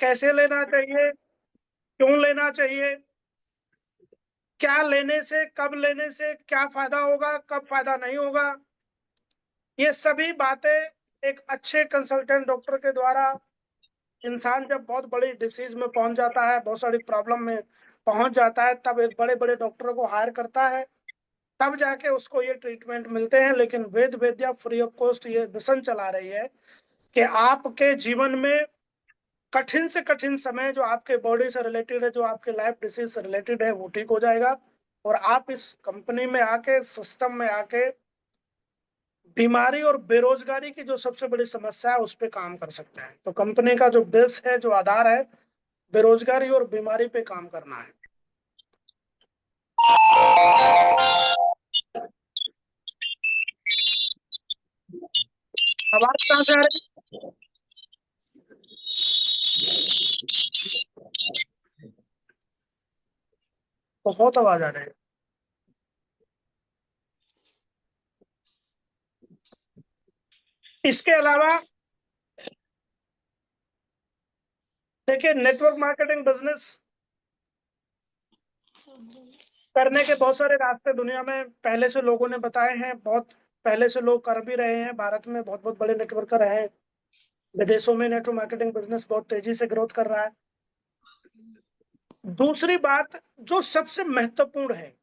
कैसे लेना चाहिए, क्यों लेना चाहिए, क्या लेने से, कब लेने से क्या फायदा होगा, कब फायदा नहीं होगा, ये सभी बातें एक अच्छे कंसल्टेंट डॉक्टर के द्वारा, इंसान जब बहुत बड़ी डिसीज में पहुंच जाता है, बहुत सारी प्रॉब्लम में पहुंच जाता है, तब एक बड़े बड़े डॉक्टरों को हायर करता है, तब जाके उसको ये ट्रीटमेंट मिलते हैं। लेकिन वेद वेद्या फ्री ऑफ कॉस्ट ये मिशन चला रही है कि आपके जीवन में कठिन से कठिन समय जो आपके बॉडी से रिलेटेड है, जो आपके लाइफ डिसीज से रिलेटेड है, वो ठीक हो जाएगा। और आप इस कंपनी में आके, सिस्टम में आके, बीमारी और बेरोजगारी की जो सबसे बड़ी समस्या है उस पर काम कर सकते हैं। तो कंपनी का जो बेस है, जो आधार है, बेरोजगारी और बीमारी पे काम करना है। आवाज कहाँ से आ रही है? बहुत आवाज आ रही है। इसके अलावा देखिए, नेटवर्क मार्केटिंग बिजनेस करने के बहुत सारे रास्ते दुनिया में पहले से लोगों ने बताए हैं, बहुत पहले से लोग कर भी रहे हैं। भारत में बहुत बहुत बड़े नेटवर्कर हैं, विदेशों में नेटवर्क मार्केटिंग बिजनेस बहुत तेजी से ग्रोथ कर रहा है। दूसरी बात जो सबसे महत्वपूर्ण है,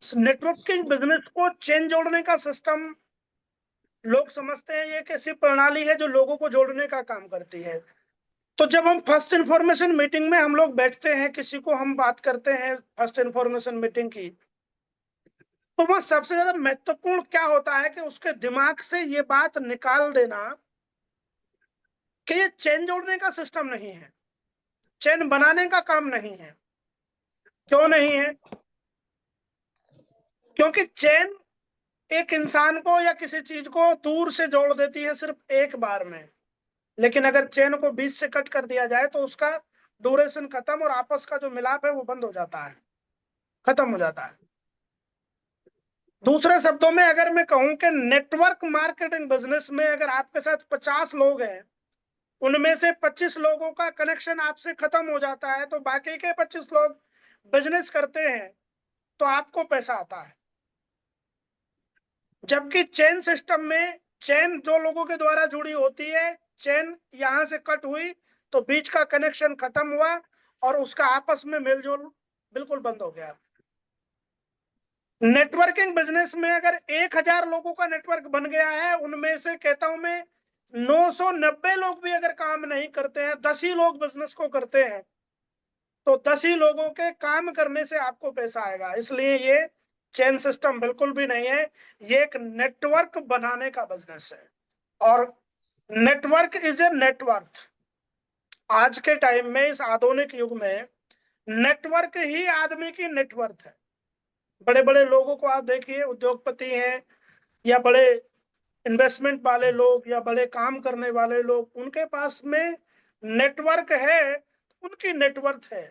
नेटवर्किंग बिजनेस को चेन जोड़ने का सिस्टम, लोग समझते हैं ये कैसी प्रणाली है जो लोगों को जोड़ने का काम करती है। तो जब हम फर्स्ट इंफॉर्मेशन मीटिंग में हम लोग बैठते हैं, किसी को हम बात करते हैं फर्स्ट इंफॉर्मेशन मीटिंग की, तो वह सबसे ज्यादा महत्वपूर्ण क्या होता है कि उसके दिमाग से ये बात निकाल देना कि ये चेन जोड़ने का सिस्टम नहीं है, चेन बनाने का काम नहीं है। क्यों नहीं है? क्योंकि चेन एक इंसान को या किसी चीज को दूर से जोड़ देती है सिर्फ एक बार में, लेकिन अगर चेन को बीच से कट कर दिया जाए तो उसका ड्यूरेशन खत्म और आपस का जो मिलाप है वो बंद हो जाता है, खत्म हो जाता है। दूसरे शब्दों में अगर मैं कहूं कि नेटवर्क मार्केटिंग बिजनेस में अगर आपके साथ 50 लोग हैं, उनमें से 25 लोगों का कनेक्शन आपसे खत्म हो जाता है, तो बाकी के 25 लोग बिजनेस करते हैं तो आपको पैसा आता है। जबकि चेन सिस्टम में चेन दो लोगों के द्वारा जुड़ी होती है, चेन यहां से कट हुई तो बीच का कनेक्शन खत्म हुआ और उसका आपस में मेलजोल बिल्कुल बंद हो गया। नेटवर्किंग बिजनेस में अगर 1000 लोगों का नेटवर्क बन गया है, उनमें से कहता हूं मैं 990 लोग भी अगर काम नहीं करते हैं, 10 ही लोग बिजनेस को करते हैं, तो 10 ही लोगों के काम करने से आपको पैसा आएगा। इसलिए ये चेन सिस्टम बिल्कुल भी नहीं है, ये एक नेटवर्क बनाने का बिजनेस है। और नेटवर्क इज ए नेटवर्थ। आज के टाइम में, इस आधुनिक युग में, नेटवर्क ही आदमी की नेटवर्थ है। बड़े बड़े लोगों को आप देखिए, उद्योगपति हैं या बड़े इन्वेस्टमेंट वाले लोग या बड़े काम करने वाले लोग, उनके पास में नेटवर्क है, उनकी नेटवर्थ है।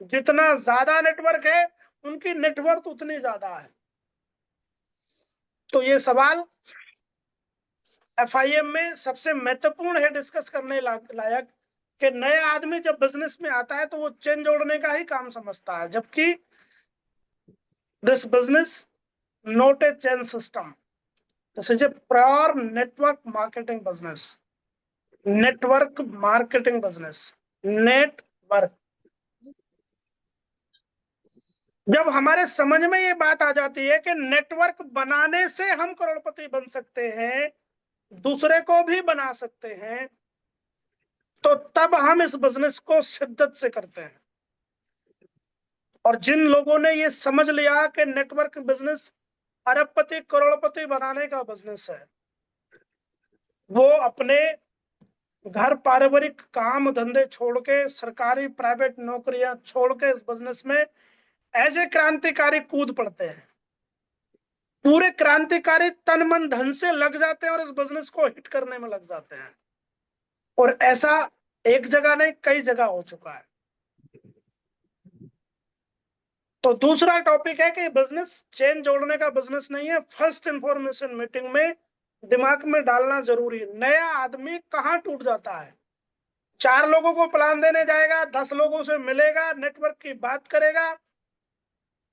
जितना ज्यादा नेटवर्क है, उनकी नेटवर्थ उतनी ज्यादा है। तो ये सवाल एफआईएम में सबसे महत्वपूर्ण है डिस्कस करने लायक, कि नए आदमी जब बिजनेस में आता है तो वो चेन जोड़ने का ही काम समझता है, जबकि this business not a chain system, this is a pure network marketing business. Network marketing business, network. जब हमारे समझ में ये बात आ जाती है कि नेटवर्क बनाने से हम करोड़पति बन सकते हैं, दूसरे को भी बना सकते हैं, तो तब हम इस बिजनेस को शिद्दत से करते हैं। और जिन लोगों ने ये समझ लिया कि नेटवर्क बिजनेस अरबपति करोड़पति बनाने का बिजनेस है, वो अपने घर पारिवारिक काम धंधे छोड़ के, सरकारी प्राइवेट नौकरियां छोड़ के इस बिजनेस में एज ए क्रांतिकारी कूद पड़ते हैं। पूरे क्रांतिकारी तन मन धन से लग जाते हैं और इस बिजनेस को हिट करने में लग जाते हैं। और ऐसा एक जगह नहीं, कई जगह हो चुका है। तो दूसरा टॉपिक है कि बिजनेस चेन जोड़ने का बिजनेस नहीं है। फर्स्ट इंफॉर्मेशन मीटिंग में दिमाग में डालना जरूरी है। नया आदमी कहाँ टूट जाता है, 4 लोगों को प्लान देने जाएगा, 10 लोगों से मिलेगा, नेटवर्क की बात करेगा,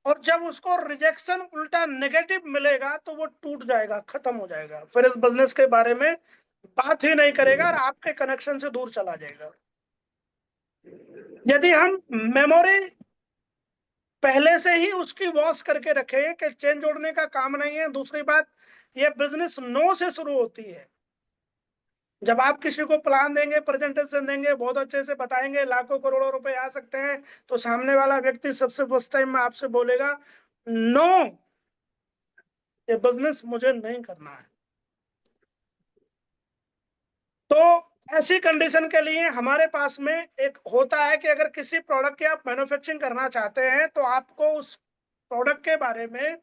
और जब उसको रिजेक्शन उल्टा नेगेटिव मिलेगा तो वो टूट जाएगा, खत्म हो जाएगा, फिर इस बिजनेस के बारे में बात ही नहीं करेगा और आपके कनेक्शन से दूर चला जाएगा। यदि हम मेमोरी पहले से ही उसकी वॉश करके रखें कि चेन जोड़ने का काम नहीं है। दूसरी बात, ये बिजनेस नो से शुरू होती है। जब आप किसी को प्लान देंगे, प्रेजेंटेशन देंगे, बहुत अच्छे से बताएंगे, लाखों करोड़ों रुपए आ सकते हैं, तो सामने वाला व्यक्ति सबसे फर्स्ट टाइम में आपसे बोलेगा, नो, ये बिजनेस मुझे नहीं करना है। तो ऐसी कंडीशन के लिए हमारे पास में एक होता है कि अगर किसी प्रोडक्ट की आप मैन्युफैक्चरिंग करना चाहते हैं तो आपको उस प्रोडक्ट के बारे में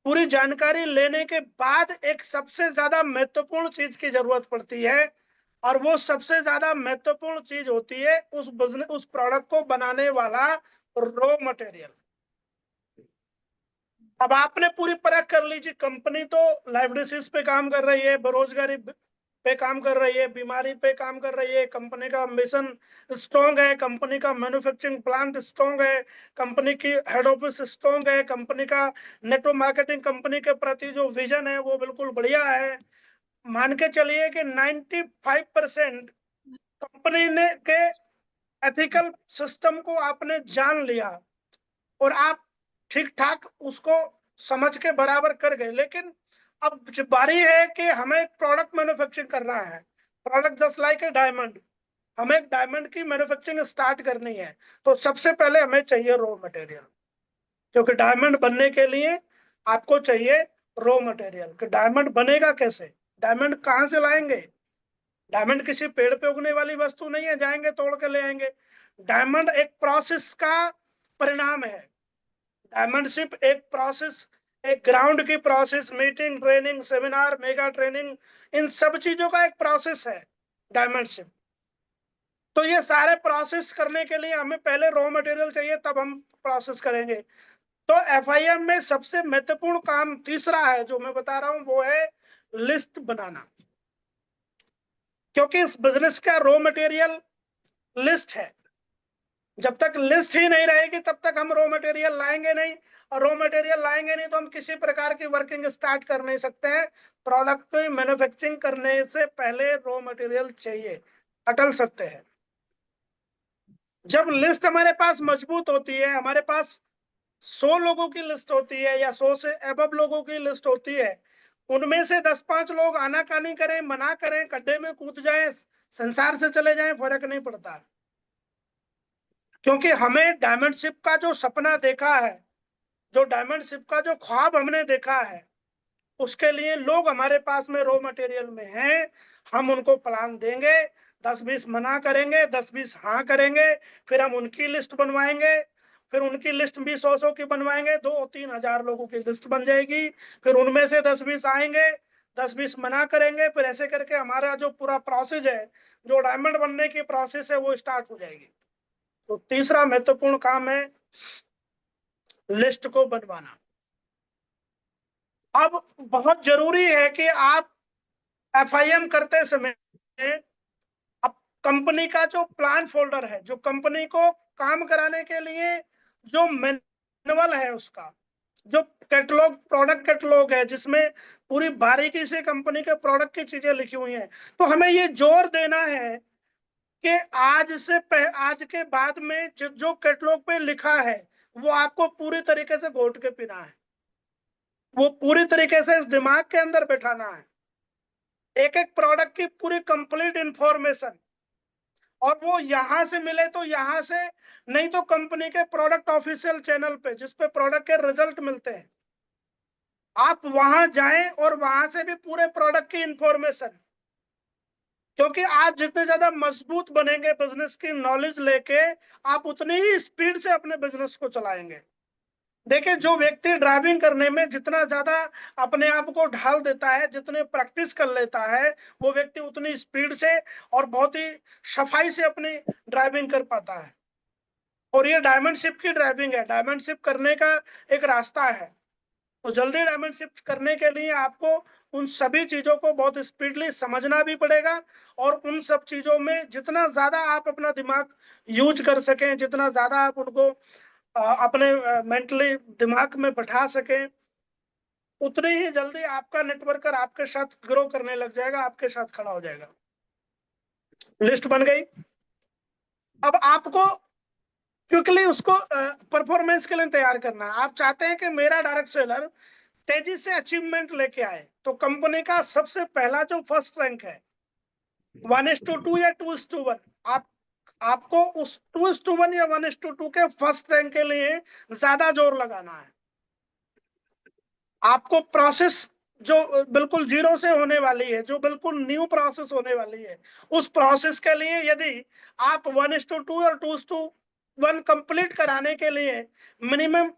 पूरी जानकारी लेने के बाद एक सबसे ज्यादा महत्वपूर्ण चीज की जरूरत पड़ती है, और वो सबसे ज्यादा महत्वपूर्ण चीज होती है उस बिजनेस, उस प्रोडक्ट को बनाने वाला रॉ मटेरियल। अब आपने पूरी परख कर लीजिए, कंपनी तो लाइफ डिसीज पे काम कर रही है, बेरोजगारी पे काम कर रही है, बीमारी पे काम कर रही है, कंपनी का मिशन स्ट्रॉन्ग है, कंपनी का मैन्युफैक्चरिंग प्लांट स्ट्रॉन्ग है, कंपनी की हेड ऑफिस स्ट्रॉन्ग है, कंपनी का नेटवर्क मार्केटिंग, कंपनी के प्रति जो विजन है वो बिल्कुल बढ़िया है। मान के चलिए कि 95% कंपनी ने के एथिकल सिस्टम को आपने जान लिया और आप ठीक ठाक उसको समझ के बराबर कर गए, लेकिन अब बारी है कि हमें एक प्रोडक्ट मैन्युफैक्चरिंग करना है। Product just like a diamond, हमें एक डायमंड की मैन्युफैक्चरिंग स्टार्ट करनी है, तो सबसे पहले हमें चाहिए रॉ मटेरियल। क्योंकि डायमंड बनने के लिए आपको चाहिए रॉ मटेरियल। कि डायमंड बनेगा कैसे, डायमंड कहाँ से लाएंगे? डायमंड किसी पेड़ पे उगने वाली वस्तु नहीं है, जाएंगे तोड़ के ले आएंगे। डायमंड एक प्रोसेस का परिणाम है। डायमंडशिप एक प्रोसेस, एक ग्राउंड की process, meeting, training, seminar, mega training, इन सब चीजों का एक प्रोसेस है डायमंडशिप। तो ये सारे प्रोसेस करने के लिए हमें पहले रॉ मटेरियल चाहिए, तब हम प्रोसेस करेंगे। तो एफआईएम में सबसे महत्वपूर्ण काम तीसरा है जो मैं बता रहा हूं, वो है लिस्ट बनाना। क्योंकि इस बिजनेस का रॉ मटेरियल लिस्ट है। जब तक लिस्ट ही नहीं रहेगी तब तक हम रॉ मटेरियल लाएंगे नहीं, और रॉ मटेरियल लाएंगे नहीं तो हम किसी प्रकार की वर्किंग स्टार्ट कर नहीं सकते हैं। प्रोडक्ट को मैन्युफैक्चरिंग करने से पहले रॉ मटेरियल चाहिए, अटल सत्य है। जब लिस्ट हमारे पास मजबूत होती है, हमारे पास 100 लोगों की लिस्ट होती है या 100 से अबव लोगों की लिस्ट होती है, उनमें से 10-5 लोग आनाकानी करें, मना करें, गड्ढे में कूद जाएं, संसार से चले जाएं, फर्क नहीं पड़ता। क्योंकि हमें डायमंडशिप का जो सपना देखा है, जो डायमंडशिप का जो ख्वाब हमने देखा है, उसके लिए लोग हमारे पास में रॉ मटेरियल में हैं। हम उनको प्लान देंगे, 10-20 मना करेंगे, 10-20 हाँ करेंगे, फिर हम उनकी लिस्ट बनवाएंगे, फिर उनकी लिस्ट भी 100-100 की बनवाएंगे, 2-3 हजार लोगों की लिस्ट बन जाएगी। फिर उनमें से 10-20 आएंगे, 10-20 मना करेंगे, फिर ऐसे करके हमारा जो पूरा प्रोसेस है, जो डायमंड बनने की प्रोसेस है, वो स्टार्ट हो जाएगी। तो तीसरा महत्वपूर्ण काम है लिस्ट को बनवाना। अब बहुत जरूरी है कि आप एफआईएम करते समय अब कंपनी का जो प्लान फोल्डर है, जो कंपनी को काम कराने के लिए जो मैनुअल है, उसका जो कैटलॉग, प्रोडक्ट कैटलॉग है, जिसमें पूरी बारीकी से कंपनी के प्रोडक्ट की चीजें लिखी हुई हैं, तो हमें ये जोर देना है कि आज के बाद में जो कैटलॉग पे लिखा है वो आपको पूरी तरीके से घोट के पीना है, वो पूरी तरीके से इस दिमाग के अंदर बैठाना है। एक एक प्रोडक्ट की पूरी कंप्लीट इंफॉर्मेशन, और वो यहां से मिले तो यहां से, नहीं तो कंपनी के प्रोडक्ट ऑफिशियल चैनल पे जिसपे प्रोडक्ट के रिजल्ट मिलते हैं, आप वहां जाएं और वहां से भी पूरे प्रोडक्ट की इंफॉर्मेशन। क्योंकि आप जितने ज्यादा मजबूत बनेंगे बिजनेस की नॉलेज लेके, आप उतनी ही स्पीड से अपने बिजनेस को चलाएंगे। देखिए, जो व्यक्ति ड्राइविंग करने में जितना ज्यादा अपने आप को ढाल देता है, जितने प्रैक्टिस कर लेता है, वो व्यक्ति उतनी स्पीड से और बहुत ही सफाई से अपनी ड्राइविंग कर पाता है। और ये डायमंड शिप की ड्राइविंग है, डायमंड शिप करने का एक रास्ता है। तो जल्दी डायमंड शिप करने के लिए आपको उन सभी चीजों को बहुत स्पीडली समझना भी पड़ेगा, और उन सब चीजों में जितना ज्यादा आप अपना दिमाग यूज कर सकें, जितना ज्यादा आप उनको अपने मेंटली दिमाग में बैठा सकें, उतनी ही जल्दी आपका नेटवर्कर आपके साथ ग्रो करने लग जाएगा, आपके साथ खड़ा हो जाएगा। लिस्ट बन गई। अब आपको क्विकली उसको परफॉर्मेंस के लिए तैयार करना है। आप चाहते हैं कि मेरा डायरेक्ट सेलर तेजी से अचीवमेंट लेके आए, तो कंपनी का सबसे पहला जो फर्स्ट रैंक है 1:2 या 2:1, आप आपको उस 2:1 या 1:2 के फर्स्ट रैंक के लिए ज्यादा जोर लगाना है। आपको प्रोसेस जो बिल्कुल जीरो से होने वाली है, जो बिल्कुल न्यू प्रोसेस होने वाली है, उस प्रोसेस के लिए यदि आप 1:2 और 2:1 कंप्लीट कराने के लिए minimum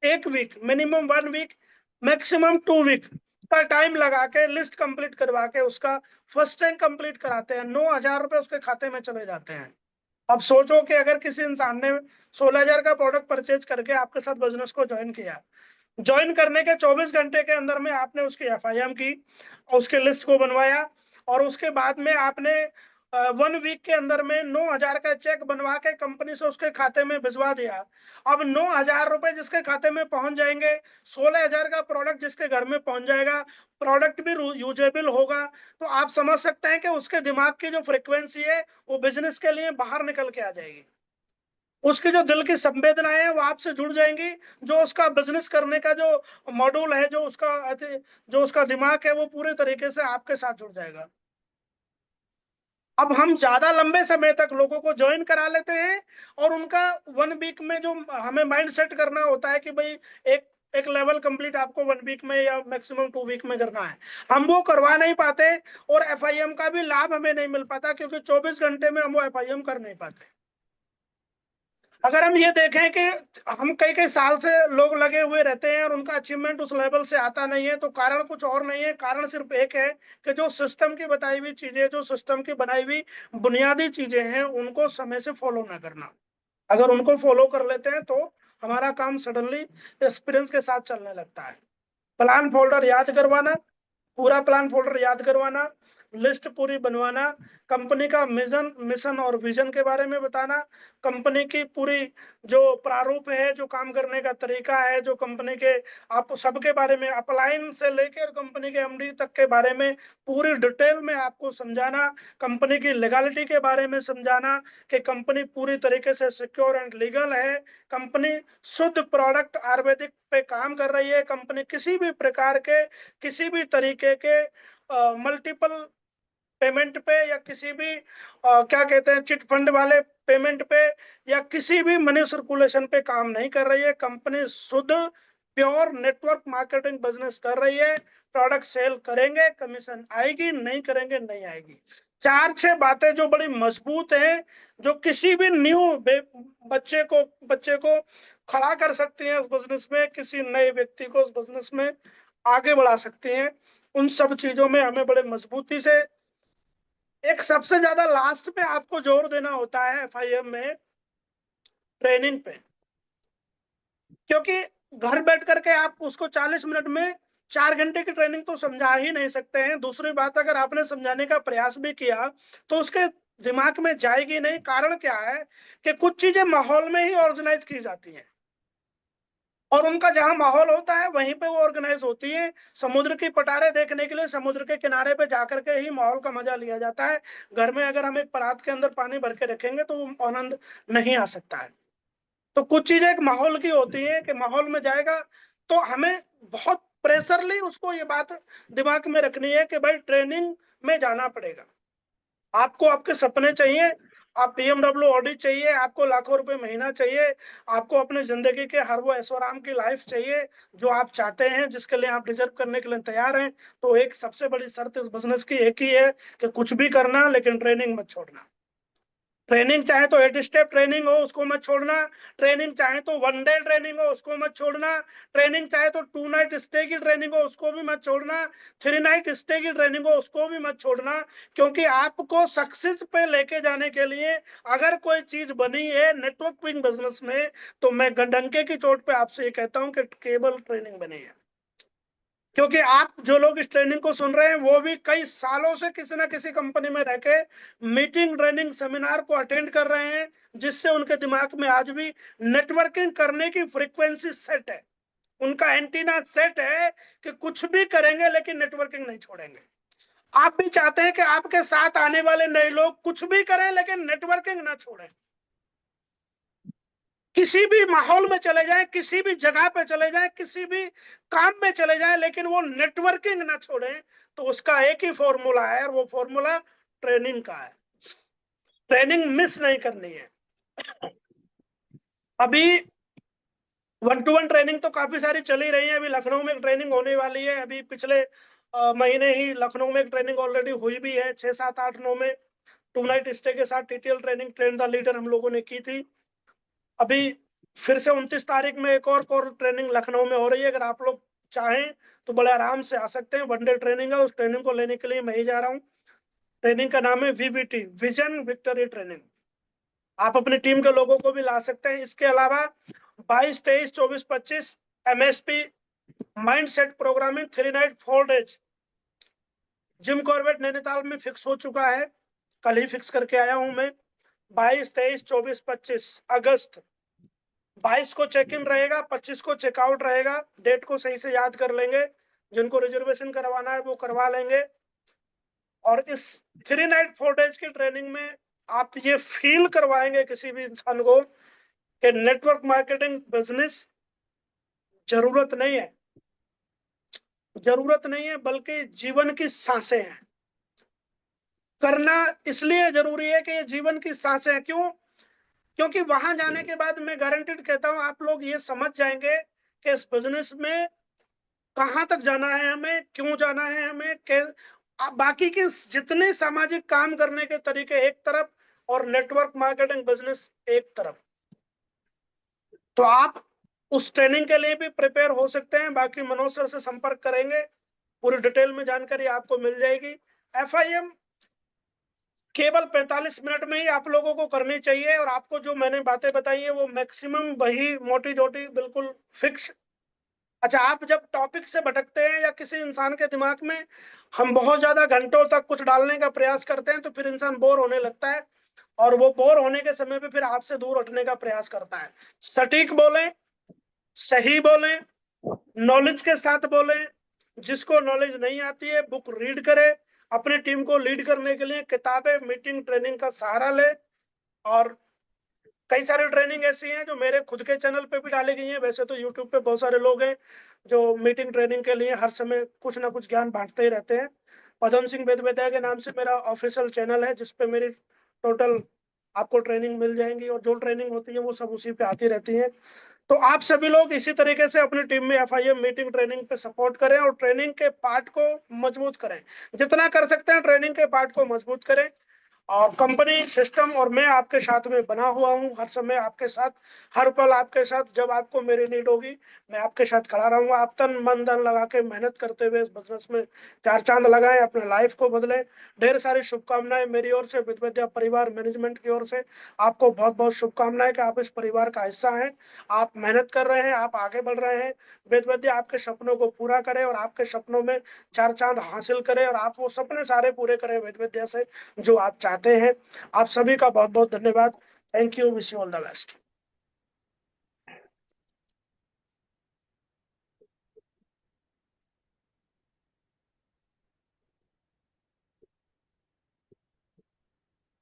1 week, minimum 1 week, maximum 2 week का टाइम लगा के लिस्ट कंप्लीट करवा के उसका फर्स्ट रैंक कंप्लीट कराते हैं, 9,000 रुपए उसके खाते में चले जाते हैं। अब सोचो कि अगर किसी इंसान ने 16,000 का प्रोडक्ट परचेज करके आपके साथ बिजनेस को ज्वाइन किया, ज्वाइन करने के 24 घंटे के अंदर में आपने उसकी एफआईएम की, उसके लिस्ट को बनवाया, और उसके बाद में आपने 1 वीक के अंदर में 9,000 का चेक बनवा के कंपनी से उसके खाते में भिजवा दिया। अब 9,000 रुपए जिसके खाते में पहुंच जाएंगे, 16,000 का प्रोडक्ट जिसके घर में पहुंच जाएगा, प्रोडक्ट भी यूजेबल होगा, तो आप समझ सकते हैं कि उसके दिमाग की जो फ्रिक्वेंसी है वो बिजनेस के लिए बाहर निकल के आ जाएगी। उसकी जो दिल की संवेदनाएं है वो आपसे जुड़ जाएंगी, जो उसका बिजनेस करने का जो मॉड्यूल है, जो उसका दिमाग है, वो पूरे तरीके से आपके साथ जुड़ जाएगा। अब हम ज्यादा लंबे समय तक लोगों को ज्वाइन करा लेते हैं, और उनका 1 वीक में जो हमें माइंड सेट करना होता है कि भाई एक एक लेवल कंप्लीट आपको 1 वीक में या मैक्सिमम 2 वीक में करना है, हम वो करवा नहीं पाते, और एफआईएम का भी लाभ हमें नहीं मिल पाता, क्योंकि 24 घंटे में हम वो एफआईएम कर नहीं पाते। अगर हम ये देखें कि हम कई कई साल से लोग लगे हुए रहते हैं और उनका अचीवमेंट उस लेवल से आता नहीं है, तो कारण कुछ और नहीं है, कारण सिर्फ एक है कि जो सिस्टम की बताई हुई चीजें, जो सिस्टम की बनाई हुई बुनियादी चीजें हैं, उनको समय से फॉलो ना करना। अगर उनको फॉलो कर लेते हैं तो हमारा काम सडनली एक्सपीरियंस के साथ चलने लगता है। प्लान फोल्डर याद करवाना, पूरा प्लान फोल्डर याद करवाना, लिस्ट पूरी बनवाना, कंपनी का मिशन और विजन के बारे में बताना, कंपनी की पूरी जो प्रारूप है, जो काम करने का तरीका है, जो कंपनी के आप सबके बारे में, अपलाइन से लेकर कंपनी के एमडी तक के बारे में पूरी डिटेल में आपको समझाना, कंपनी की लीगलिटी के बारे में समझाना कि कंपनी पूरी तरीके से सिक्योर एंड लीगल है, कंपनी शुद्ध प्रोडक्ट आयुर्वेदिक पे काम कर रही है, कंपनी किसी भी प्रकार के, किसी भी तरीके के मल्टीपल पेमेंट पे, या किसी भी क्या कहते हैं चिट फंड वाले पेमेंट पे, या किसी भी मनी सर्कुलेशन पे काम नहीं कर रही है। कंपनी शुद्ध प्योर नेटवर्क मार्केटिंग बिजनेस कर रही है। प्रोडक्ट सेल करेंगे, कमीशन आएगी, नहीं करेंगे नहीं आएगी। 4-6 बातें जो बड़ी मजबूत हैं, जो किसी भी न्यू बच्चे को खड़ा कर सकती हैं इस बिजनेस में, किसी नए व्यक्ति को इस बिजनेस में आगे बढ़ा सकती हैं। उन सब चीजों में हमें बड़े मजबूती से, एक सबसे ज्यादा लास्ट पे आपको जोर देना होता है एफआईएम में, ट्रेनिंग पे, क्योंकि घर बैठ करके आप उसको 40 मिनट में 4 घंटे की ट्रेनिंग तो समझा ही नहीं सकते हैं। दूसरी बात, अगर आपने समझाने का प्रयास भी किया तो उसके दिमाग में जाएगी नहीं। कारण क्या है कि कुछ चीजें माहौल में ही ऑर्गेनाइज की जाती हैं, और उनका जहां माहौल होता है वहीं पे वो ऑर्गेनाइज होती है। समुद्र की पटारे देखने के लिए समुद्र के किनारे पे जाकर के ही माहौल का मजा लिया जाता है। घर में अगर हम एक परात के अंदर पानी भर के रखेंगे तो वो आनंद नहीं आ सकता है। तो कुछ चीजें एक माहौल की होती है कि माहौल में जाएगा, तो हमें बहुत प्रेशरली उसको ये बात दिमाग में रखनी है कि भाई ट्रेनिंग में जाना पड़ेगा। आपको आपके सपने चाहिए, आप BMW ऑडी चाहिए, आपको लाखों रुपए महीना चाहिए, आपको अपनी जिंदगी के हर वो ऐशो आराम की लाइफ चाहिए जो आप चाहते हैं, जिसके लिए आप डिजर्व करने के लिए तैयार हैं, तो एक सबसे बड़ी शर्त इस बिजनेस की एक ही है कि कुछ भी करना लेकिन ट्रेनिंग मत छोड़ना। ट्रेनिंग चाहे तो 8 स्टेप ट्रेनिंग हो, उसको मत छोड़ना। ट्रेनिंग चाहे तो 1 डे ट्रेनिंग हो, उसको मत छोड़ना। ट्रेनिंग चाहे तो 2 नाइट स्टे की ट्रेनिंग हो, उसको भी मत छोड़ना। 3 नाइट स्टे की ट्रेनिंग हो, उसको भी मत छोड़ना। क्योंकि आपको सक्सेस पे लेके जाने के लिए अगर कोई चीज बनी है नेटवर्किंग बिजनेस में, तो मैं डंके की चोट पे आपसे ये कहता हूं कि केवल ट्रेनिंग बनी है। क्योंकि आप जो लोग इस ट्रेनिंग को सुन रहे हैं वो भी कई सालों से किसी ना किसी कंपनी में रह के मीटिंग ट्रेनिंग सेमिनार को अटेंड कर रहे हैं, जिससे उनके दिमाग में आज भी नेटवर्किंग करने की फ्रीक्वेंसी सेट है, उनका एंटीना सेट है कि कुछ भी करेंगे लेकिन नेटवर्किंग नहीं छोड़ेंगे। आप भी चाहते हैं कि आपके साथ आने वाले नए लोग कुछ भी करें लेकिन नेटवर्किंग ना छोड़ें। किसी भी माहौल में चले जाएं, किसी भी जगह पे चले जाएं, किसी भी काम में चले जाएं, लेकिन वो नेटवर्किंग ना छोड़ें। तो उसका एक ही फॉर्मूला है और वो फॉर्मूला ट्रेनिंग का है। ट्रेनिंग मिस नहीं करनी है। अभी 1-to-1 ट्रेनिंग तो काफी सारी चली रही है। अभी लखनऊ में एक ट्रेनिंग होने वाली है। अभी पिछले महीने ही लखनऊ में एक ट्रेनिंग ऑलरेडी हुई भी है, 6, 7, 8, 9 में 2 नाइट स्टे के साथ TTL training train the leader हम लोगों ने की थी। अभी फिर से 29 तारीख में एक और ट्रेनिंग लखनऊ में हो रही है। अगर आप लोग चाहें तो बड़े आराम से आ सकते हैं। 1 डे ट्रेनिंग है, उस ट्रेनिंग को लेने के लिए मैं ही जा रहा हूँ। ट्रेनिंग का नाम है वीवीटी, विजन विक्टरी ट्रेनिंग। आप अपनी टीम के लोगों को भी ला सकते हैं। इसके अलावा 22, 23, 24, 25 MSP mind set programming 3 night 4 days Jim Corbett Nainital में फिक्स हो चुका है। कल ही फिक्स करके आया हूं मैं। 22, 23, 24, 25 अगस्त। 22 को चेक इन रहेगा, 25 को चेकआउट रहेगा। डेट को सही से याद कर लेंगे, जिनको रिजर्वेशन करवाना है वो करवा लेंगे। और इस 3 नाइट 4 डेज की ट्रेनिंग में आप ये फील करवाएंगे किसी भी इंसान को कि नेटवर्क मार्केटिंग बिजनेस जरूरत नहीं है, जरूरत नहीं है, बल्कि जीवन की सांसें हैं। करना इसलिए जरूरी है कि ये जीवन की सांसें हैं। क्यों? क्योंकि वहां जाने के बाद मैं गारंटीड कहता हूं आप लोग ये समझ जाएंगे कि इस बिजनेस में कहां तक जाना है हमें, क्यों जाना है हमें, बाकी के जितने सामाजिक काम करने के तरीके एक तरफ और नेटवर्क मार्केटिंग बिजनेस एक तरफ। तो आप उस ट्रेनिंग के लिए भी प्रिपेयर हो सकते हैं। बाकी मनोज सर से संपर्क करेंगे, पूरी डिटेल में जानकारी आपको मिल जाएगी। एफआईएम केवल 45 मिनट में ही आप लोगों को करनी चाहिए। और आपको जो मैंने बातें बताई है वो मैक्सिमम वही मोटी जोटी बिल्कुल फिक्स। अच्छा, आप जब टॉपिक से भटकते हैं या किसी इंसान के दिमाग में हम बहुत ज्यादा घंटों तक कुछ डालने का प्रयास करते हैं तो फिर इंसान बोर होने लगता है, और वो बोर होने के समय पे फिर आपसे दूर हटने का प्रयास करता है। सटीक बोलें, सही बोलें, नॉलेज के साथ बोलें। जिसको नॉलेज नहीं आती है बुक रीड करे, अपनी टीम को लीड करने के लिए किताबें मीटिंग ट्रेनिंग का सहारा ले। और कई सारी ट्रेनिंग ऐसी हैं जो मेरे खुद के चैनल पे भी डाली गई हैं। वैसे तो यूट्यूब पे बहुत सारे लोग हैं जो मीटिंग ट्रेनिंग के लिए हर समय कुछ ना कुछ ज्ञान बांटते ही रहते हैं। पदम सिंह बेदवेदा के नाम से मेरा ऑफिशियल चैनल है, जिसपे मेरी टोटल आपको ट्रेनिंग मिल जाएंगी, और जो ट्रेनिंग होती है वो सब उसी पे आती रहती है। तो आप सभी लोग इसी तरीके से अपनी टीम में एफआईएम मीटिंग ट्रेनिंग पे सपोर्ट करें और ट्रेनिंग के पार्ट को मजबूत करें। जितना कर सकते हैं ट्रेनिंग के पार्ट को मजबूत करें। और कंपनी सिस्टम और मैं आपके साथ में बना हुआ हूँ, हर समय आपके साथ, हर पल आपके साथ। जब आपको मेरी नीड होगी मैं आपके साथ खड़ा रहूंगा। आप तन मन धन लगा के मेहनत करते हुए इस बिजनेस में 4 चांद लगाएं, अपने लाइफ को बदलें। ढेर सारी शुभकामनाएं मेरी ओर से, विद विद्या परिवार मैनेजमेंट की ओर से आपको बहुत बहुत शुभकामनाएं कि आप इस परिवार का हिस्सा हैं। आप मेहनत कर रहे हैं, आप आगे बढ़ रहे हैं। वेद विद्या आपके सपनों को पूरा करे और आपके सपनों में 4 चांद हासिल करे, और आप वो सपने सारे पूरे करें वेद विद्या से जो आप चाहते हैं। आप सभी का बहुत बहुत धन्यवाद। Thank you, wish you all the best.